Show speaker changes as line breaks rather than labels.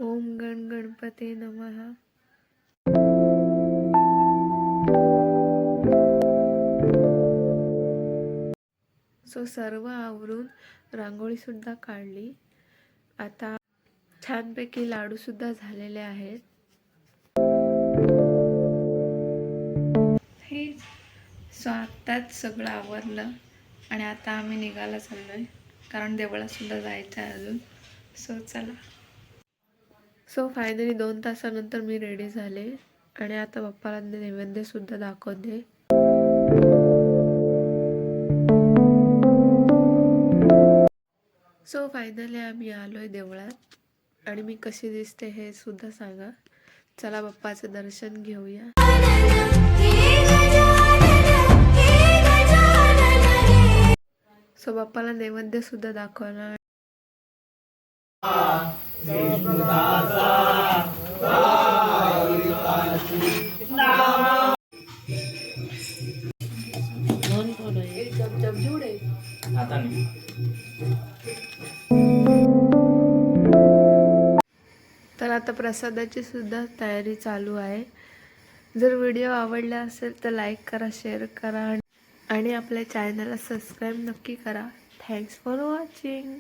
ओम गण गणपते नमः. सो सर्व आवरून रांगोळी सुद्धा काढली. आता छानपैकी लाडू सुद्धा झालेले आहेत. सो आत्ताच सगळं आवरलं आणि आता आम्ही निघायला चाललोय, कारण देवळात सुद्धा जायचं आहे अजून. सो चला. सो फायनली 2 तासानंतर मी रेडी झाले आणि आता बाप्पाला नैवेद्य सुद्धा दाखवते. सो फायनली आम्ही आलोय देवळात आणि मी कशी दिसते हे सुद्धा सांगा. चला बाप्पाचं दर्शन घेऊया. सो बाप्पाला नैवेद्य सुद्धा दाखवला. तर आता प्रसादाची सुद्धा तयारी चालू आहे. जर व्हिडिओ आवडला असेल तर लाईक करा, शेअर करा आणि आपल्या चॅनलला सबस्क्राईब नक्की करा. Thanks for watching.